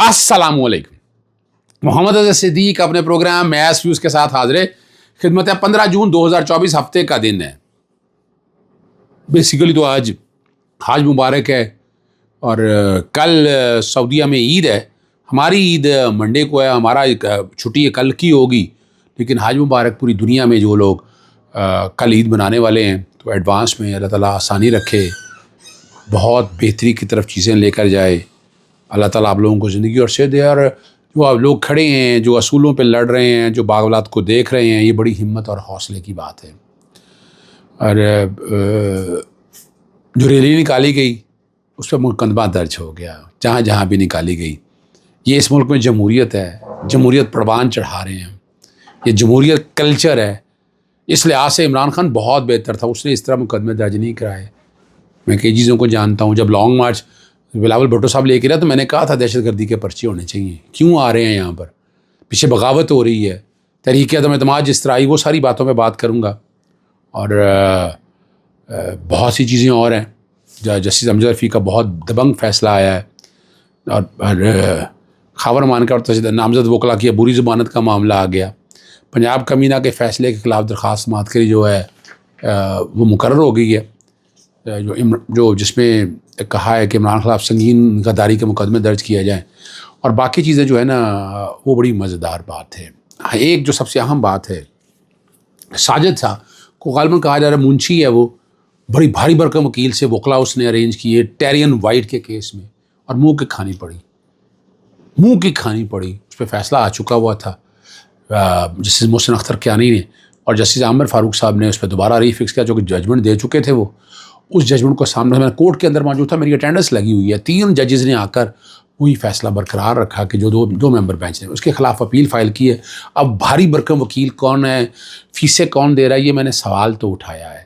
السلام علیکم. محمد اظہر صدیق اپنے پروگرام میس ویوز کے ساتھ حاضر خدمت ہے. 15 جون 2024 ہفتے کا دن ہے. بیسیکلی تو آج حج مبارک ہے اور کل سعودیہ میں عید ہے. ہماری عید منڈے کو ہے, ہمارا چھٹی کل کی ہوگی, لیکن حج مبارک پوری دنیا میں جو لوگ کل عید منانے والے ہیں تو ایڈوانس میں اللہ تعالیٰ آسانی رکھے, بہت بہتری کی طرف چیزیں لے کر جائے. اللہ تعالیٰ آپ لوگوں کو زندگی اور صحت دے. اور جو آپ لوگ کھڑے ہیں, جو اصولوں پہ لڑ رہے ہیں, جو باغلات کو دیکھ رہے ہیں, یہ بڑی ہمت اور حوصلے کی بات ہے. اور جو ریلی نکالی گئی اس پہ مقدمہ درج ہو گیا, جہاں جہاں بھی نکالی گئی. یہ اس ملک میں جمہوریت ہے, جمہوریت پروان چڑھا رہے ہیں, یہ جمہوریت کلچر ہے. اس لحاظ سے عمران خان بہت بہتر تھا, اس نے اس طرح مقدمے درج نہیں کرائے. میں کئی چیزوں کو جانتا ہوں. جب لانگ مارچ بلاول بھٹو صاحب لے کے رہا تو میں نے کہا تھا دہشت گردی کے پرچے ہونے چاہیے. کیوں آ رہے ہیں یہاں پر؟ پیچھے بغاوت ہو رہی ہے. تحریک عدم اعتماد جس طرح آئی, وہ ساری باتوں پہ بات کروں گا. اور بہت سی چیزیں اور ہیں. جسٹس امجد رفیع کا بہت دبنگ فیصلہ آیا ہے, اور خاور مان کا اور نامزد وکلا کی عبوری ضمانت کا معاملہ آ گیا. پنجاب کمینہ کے فیصلے کے خلاف درخواست سماعت کری جو ہے وہ مقرر ہو گئی ہے, جو جس میں کہا ہے کہ عمران خلاف سنگین غداری کے مقدمے درج کیا جائیں. اور باقی چیزیں جو ہے نا وہ بڑی مزیدار بات ہے. ایک جو سب سے اہم بات ہے, ساجد صاحب کو غالباً کہا جا رہا ہے منشی ہے, وہ بڑی بھاری بھرکم وکیل سے وکلا اس نے ارینج کیے ٹیرین وائٹ کے کیس میں, اور منہ کی کھانی پڑی. اس پہ فیصلہ آ چکا ہوا تھا جسٹس محسن اختر کیانی نے, اور جسٹس عامر فاروق صاحب نے اس پہ دوبارہ ری فکس کیا, جو کہ ججمنٹ دے چکے تھے. وہ اس ججمنٹ کو سامنے میں کورٹ کے اندر موجود تھا, میری اٹینڈنس لگی ہوئی ہے. 3 ججز نے آ کر وہی فیصلہ برقرار رکھا کہ جو دو ممبر بینچ نے اس کے خلاف اپیل فائل کی ہے. اب بھاری برکم وکیل کون ہے, فیسیں کون دے رہا ہے, یہ میں نے سوال تو اٹھایا ہے.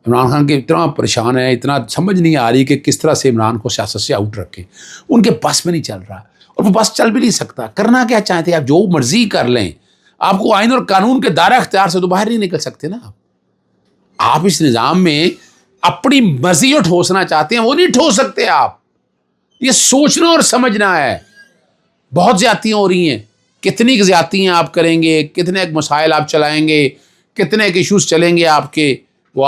عمران خان کے اتنا پریشان ہے, اتنا سمجھ نہیں آ رہی کہ کس طرح سے عمران کو سیاست سے آؤٹ رکھے. ان کے بس میں نہیں چل رہا, اور وہ بس چل بھی نہیں سکتا. کرنا کیا چاہتے ہیں آپ؟ جو مرضی کر لیں, آپ کو آئین اور قانون کے دائرہ اختیار سے تو باہر نہیں نکل سکتے نا. آپ اس نظام میں اپنی مرضی اور ٹھوسنا چاہتے ہیں, وہ نہیں ٹھوس سکتے آپ. یہ سوچنا اور سمجھنا ہے. بہت زیادتیاں ہو رہی ہیں. کتنی زیادتیاں آپ کریں گے, کتنے مسائل آپ چلائیں گے, کتنے ایشوز چلیں گے آپ کے, وہ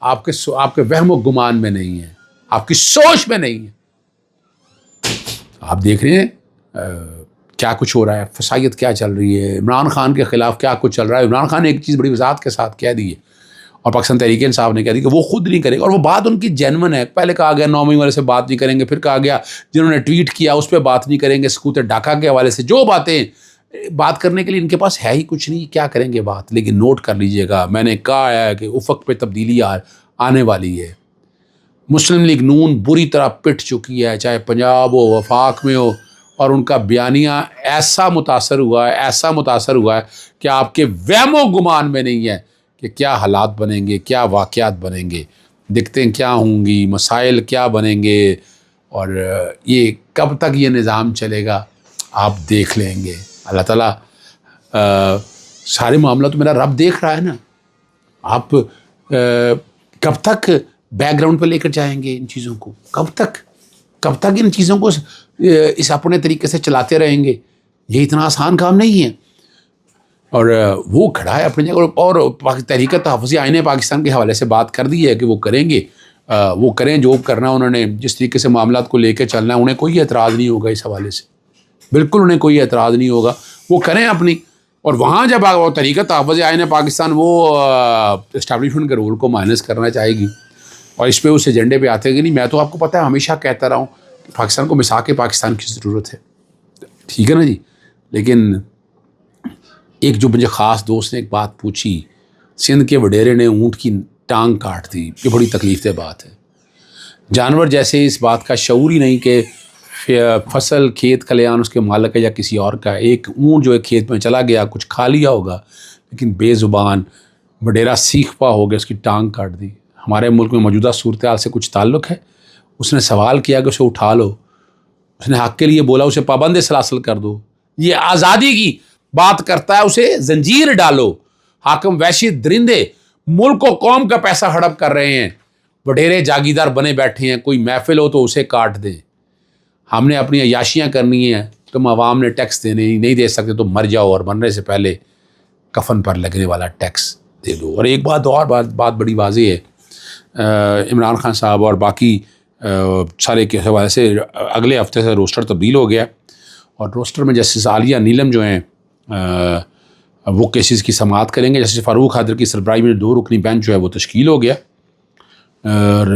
آپ کے وہم و گمان میں نہیں ہے, آپ کی سوچ میں نہیں ہے. آپ دیکھ رہے ہیں کیا کچھ ہو رہا ہے, فسائیت کیا چل رہی ہے, عمران خان کے خلاف کیا کچھ چل رہا ہے. عمران خان نے ایک چیز بڑی وضاحت کے ساتھ کہہ دی ہے, اور پاکستان تحریک انصاف نے کہہ دی کہ وہ خود نہیں کرے گا, اور وہ بات ان کی جینون ہے. پہلے کہا گیا 9 مئی والے سے بات نہیں کریں گے, پھر کہا گیا جنہوں نے ٹویٹ کیا اس پہ بات نہیں کریں گے, سکوت ڈھاکہ کے حوالے سے جو باتیں بات کرنے کے لیے ان کے پاس ہے ہی کچھ نہیں, کیا کریں گے بات. لیکن نوٹ کر لیجئے گا, میں نے کہا ہے کہ افق پہ تبدیلی آنے والی ہے. مسلم لیگ نون بری طرح پٹ چکی ہے, چاہے پنجاب ہو, وفاق میں ہو, اور ان کا بیانیہ ایسا متاثر ہوا ہے کہ آپ کے وہم و گمان میں نہیں ہے کہ کیا حالات بنیں گے, کیا واقعات بنیں گے, دقتیں کیا ہوں گی, مسائل کیا بنیں گے, اور یہ کب تک یہ نظام چلے گا آپ دیکھ لیں گے. اللہ تعالیٰ سارے معاملات تو میرا رب دیکھ رہا ہے نا. آپ کب تک بیک گراؤنڈ پہ لے کر جائیں گے ان چیزوں کو, کب تک ان چیزوں کو اس اپنے طریقے سے چلاتے رہیں گے. یہ اتنا آسان کام نہیں ہے. اور وہ کھڑا ہے اپنی جگہ, اور تحریک تحفظ آئین پاکستان کے حوالے سے بات کر دی ہے کہ وہ کریں گے, وہ کریں جو کرنا انہوں نے, جس طریقے سے معاملات کو لے کے چلنا ہے. انہیں کوئی اعتراض نہیں ہوگا اس حوالے سے, بالکل انہیں کوئی اعتراض نہیں ہوگا. وہ کریں اپنی, اور وہاں جب تحریک تحفظ آئین پاکستان وہ اسٹیبلشمنٹ کے رول کو مائنس کرنا چاہے گی, اور اس پہ اس ایجنڈے پہ آتے گی نہیں. میں تو آپ کو پتہ ہے ہمیشہ کہتا رہا ہوں کہ پاکستان کو مساق پاکستان کی ضرورت ہے, ٹھیک ہے نا جی. لیکن ایک جو مجھے خاص دوست نے ایک بات پوچھی, سندھ کے وڈیرے نے اونٹ کی ٹانگ کاٹ دی. یہ بڑی تکلیف دہ بات ہے. جانور جیسے اس بات کا شعور ہی نہیں کہ فصل کھیت کھلیان اس کے مالک ہے یا کسی اور کا. ایک اونٹ جو ہے کھیت میں چلا گیا, کچھ کھا لیا ہوگا, لیکن بے زبان وڈیرا سیخ پا ہو گیا, اس کی ٹانگ کاٹ دی. ہمارے ملک میں موجودہ صورتحال سے کچھ تعلق ہے؟ اس نے سوال کیا کہ اسے اٹھا لو, اس نے حق کے لیے بولا اسے پابند سلاسل کر دو. یہ آزادی کی بات کرتا ہے, اسے زنجیر ڈالو. حاکم وحشی درندے ملک و قوم کا پیسہ ہڑپ کر رہے ہیں, وڈیرے جاگیردار بنے بیٹھے ہیں. کوئی محفل ہو تو اسے کاٹ دیں. ہم نے اپنی عیاشیاں کرنی ہیں, تم عوام نے ٹیکس نہیں دے سکتے تو مر جاؤ اور مرنے سے پہلے کفن پر لگنے والا ٹیکس دے دو. اور ایک بات بڑی واضح ہے، عمران خان صاحب اور باقی سارے کے حوالے سے اگلے ہفتے سے روسٹر تبدیل ہو گیا، اور روسٹر میں جسٹس عالیہ نیلم جو ہیں وہ کیسز کی سماعت کریں گے. جسٹس فاروق حیدر کی سربراہی میں 2 رکنی بینچ جو ہے وہ تشکیل ہو گیا، اور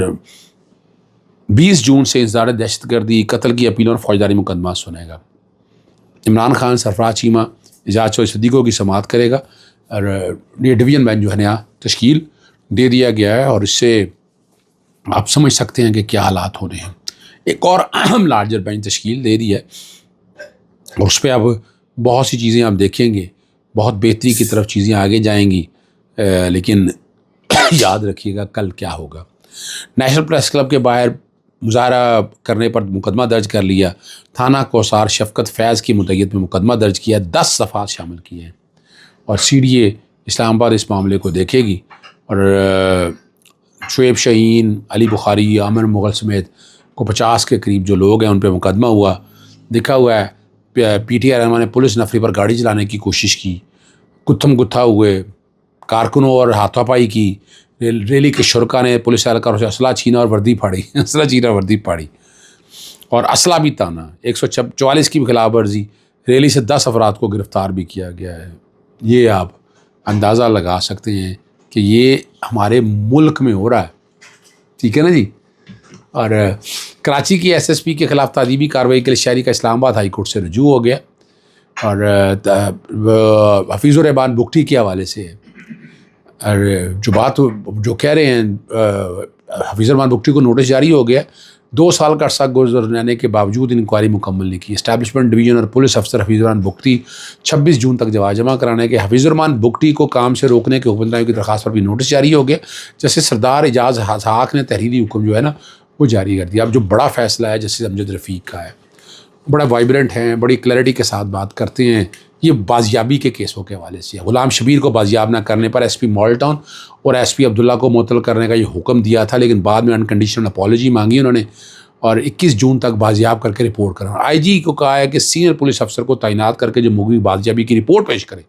20 جون سے انتظار دہشت گردی، قتل کی اپیلوں اور فوجداری مقدمات سنے گا. عمران خان، سرفراز چیمہ، اعجاز چوہدری صدیقوں کی سماعت کرے گا، اور یہ ڈویژن بینچ جو ہے نیا تشکیل دے دیا گیا ہے، اور اس سے آپ سمجھ سکتے ہیں کہ کیا حالات ہونے ہیں. ایک اور اہم لارجر بینچ تشکیل دے دی ہے، اور اس پہ اب بہت سی چیزیں آپ دیکھیں گے، بہت بہتری کی طرف چیزیں آگے جائیں گی. لیکن یاد رکھیے گا کل کیا ہوگا. نیشنل پریس کلب کے باہر مظاہرہ کرنے پر مقدمہ درج کر لیا. تھانہ کوثار شفقت فیض کی مدعیت میں مقدمہ درج کیا، 10 صفحات شامل کیے ہیں، اور CDA اسلام آباد اس معاملے کو دیکھے گی. اور شعیب شاہین، علی بخاری، عامر مغل سمیت کو 50 کے قریب جو لوگ ہیں ان پہ مقدمہ ہوا. لکھا ہوا ہے PTI رہنما نے پولیس نفری پر گاڑی چلانے کی کوشش کی، گتھم گتھا ہوئے، کارکنوں اور ہاتھوں پائی کی. ریلی کے شرکا نے پولیس اہلکاروں سے اسلحہ چھینا اور وردی پھاڑی، اور اسلحہ بھی تانا. 144 کی بھی خلاف ورزی. ریلی سے 10 افراد کو گرفتار بھی کیا گیا ہے. یہ آپ اندازہ لگا سکتے ہیں کہ یہ ہمارے ملک میں ہو رہا ہے. ٹھیک ہے نا جی. اور کراچی کی SSP کے خلاف تعذیبی کارروائی کے لیے شہری کا اسلام آباد ہائی کورٹ سے رجوع ہو گیا. اور حفیظ الرحمان بگٹی کے حوالے سے، اور جو کہہ رہے ہیں حفیظ الرحمان بگٹی کو نوٹس جاری ہو گیا، 2 سال کا عرصہ گزرنے کے باوجود انکوائری مکمل نہیں کی. اسٹیبلشمنٹ ڈویژن اور پولیس افسر حفیظ الرحمان بگٹی 26 جون تک جواب جمع کرانے کے. حفیظ الرحمان بگٹی کو کام سے روکنے کے حکمرانوں کی درخواست پر بھی نوٹس جاری ہو گیا. جیسے سردار اعجاز حق نے تحریری حکم جو ہے نا وہ جاری کر دیا. اب جو بڑا فیصلہ ہے جسٹس امجد رفیق کا ہے، بڑا وائبرنٹ ہیں، بڑی کلیئرٹی کے ساتھ بات کرتے ہیں. یہ بازیابی کے کیسوں کے حوالے سے غلام شبیر کو بازیاب نہ کرنے پر SP ماڈل ٹاؤن اور SP عبداللہ کو معطل کرنے کا یہ حکم دیا تھا، لیکن بعد میں انکنڈیشنل اپالوجی مانگی انہوں نے، اور 21 جون تک بازیاب کر کے رپورٹ کرنا. IG کو کہا ہے کہ سینئر پولیس افسر کو تعینات کر کے جو مغوی بازیابی کی رپورٹ پیش کرے.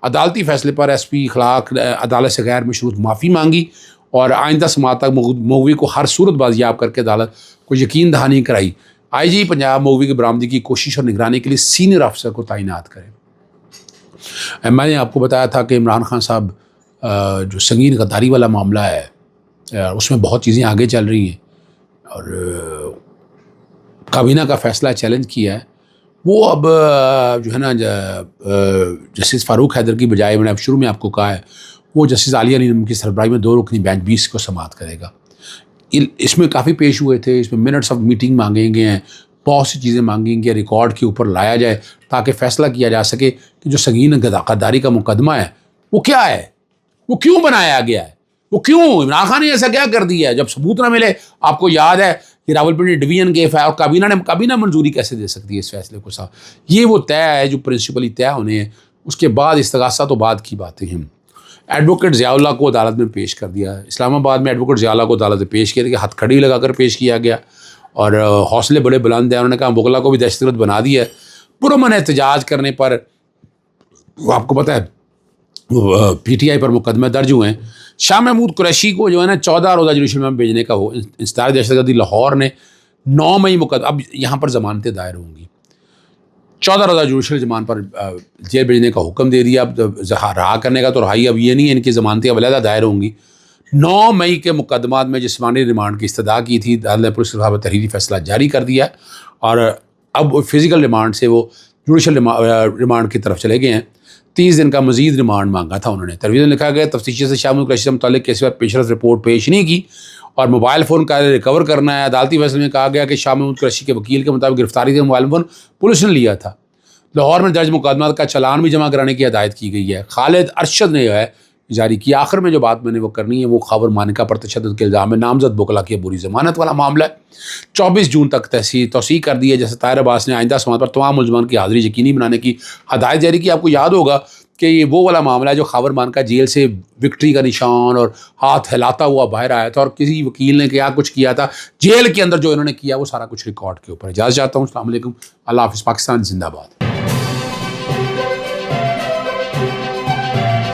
عدالتی فیصلے پر SP اخلاق عدالت سے غیر مشروط معافی مانگی، اور آئندہ سماعت تک مغوی کو ہر صورت بازیاب کر کے عدالت کو یقین دہانی کرائی. IG پنجاب مغوی کی برآمدگی کی کوشش اور نگرانی کے لیے سینئر افسر کو تعینات کرے. میں نے آپ کو بتایا تھا کہ عمران خان صاحب جو سنگین غداری والا معاملہ ہے اس میں بہت چیزیں آگے چل رہی ہیں، اور کابینہ کا فیصلہ چیلنج کیا ہے. وہ اب جو ہے نا جسٹس فاروق حیدر کی بجائے، میں نے اب شروع میں آپ کو کہا ہے، وہ جسٹس عالیہ نیلم کی سربراہی میں 2 رکنی بینچ 20 کو سماعت کرے گا. اس میں کافی پیش ہوئے تھے، اس میں منٹس آف میٹنگ مانگے گئے ہیں، بہت سی چیزیں مانگی گئی ہیں، ریکارڈ کے اوپر لایا جائے تاکہ فیصلہ کیا جا سکے کہ جو سنگین غداری کا مقدمہ ہے وہ کیا ہے، وہ کیوں بنایا گیا ہے، وہ کیوں عمران خان نے ایسا کیا کر دیا ہے. جب ثبوت نہ ملے، آپ کو یاد ہے کہ راولپنڈی ڈویژن کے اور کابینہ منظوری کیسے دے سکتی ہے اس فیصلے کو صاحب. یہ وہ طے ہے جو پرنسپلی طے ہونے ہیں، اس کے بعد استغاثہ تو بعد کی باتیں ہیں. ایڈوکیٹ ضیاء اللہ کو عدالت میں پیش کر دیا. اسلام آباد میں ایڈوکیٹ ضیاء اللہ کو عدالت میں پیش کیا کہ ہتھ کھڑی لگا کر پیش کیا گیا، اور حوصلے بڑے بلند ہیں. انہوں نے کہا وکلا کو بھی دہشت گرد بنا دیا ہے. پرامن احتجاج کرنے پر آپ کو پتہ ہے PTI پر مقدمے درج ہوئے ہیں. شاہ محمود قریشی کو جو ہے نا 14 روزہ جوڈیشل میں بھیجنے کا وہ انسداد دہشت گردی لاہور نے 9 مئی مقدمہ، اب یہاں پر ضمانتیں دائر ہوں گی. 14 روزہ جوڈیشل ضمان پر جیل بھیجنے کا حکم دے دیا. اب رہا کرنے کا تو رہائی اب یہ نہیں ہے، ان کی ضمانتیں اب علیحدہ دائر ہوں گی. 9 مئی کے مقدمات میں جسمانی ریمانڈ کی استدعا کی تھی، عدالت نے پولیس کے خلاف تحریری فیصلہ جاری کر دیا، اور اب فزیکل ریمانڈ سے وہ جوڈیشل ریمانڈ کی طرف چلے گئے ہیں. 30 دن کا مزید ریمانڈ مانگا تھا انہوں نے. تجویز میں لکھا گیا تفتیشی سے شاہ محمود قریشی سے متعلق کیس پر پیشرفت رپورٹ پیش نہیں کی، اور موبائل فون کا ریکور کرنا ہے. عدالتی فیصلے میں کہا گیا کہ شاہ محمود قریشی کے وکیل کے مطابق گرفتاری سے موبائل فون پولیس نے لیا تھا. لاہور میں درج مقدمات کا چلان بھی جمع کرانے کی ہدایت کی گئی ہے. خالد ارشد نے جو ہے جاری کی. آخر میں جو بات میں نے وہ کرنی ہے وہ خاور مانکا پر تشدد کے الزام میں نامزد وکلا کی عبوری ضمانت والا معاملہ ہے. 24 جون تک توسیع کر دی ہے. جیسے طاہر عباس نے آئندہ سماعت پر تمام ملزمان کی حاضری یقینی بنانے کی ہدایت جاری کی. آپ کو یاد ہوگا کہ یہ وہ والا معاملہ ہے جو خاور مان کا جیل سے وکٹری کا نشان اور ہاتھ ہلاتا ہوا باہر آیا تھا اور کسی وکیل نے کیا کچھ کیا تھا جیل کے اندر جو انہوں نے کیا وہ سارا کچھ ریکارڈ کے اوپر. اجازت چاہتا ہوں. السلام علیکم. اللہ حافظ. پاکستان زندہ باد.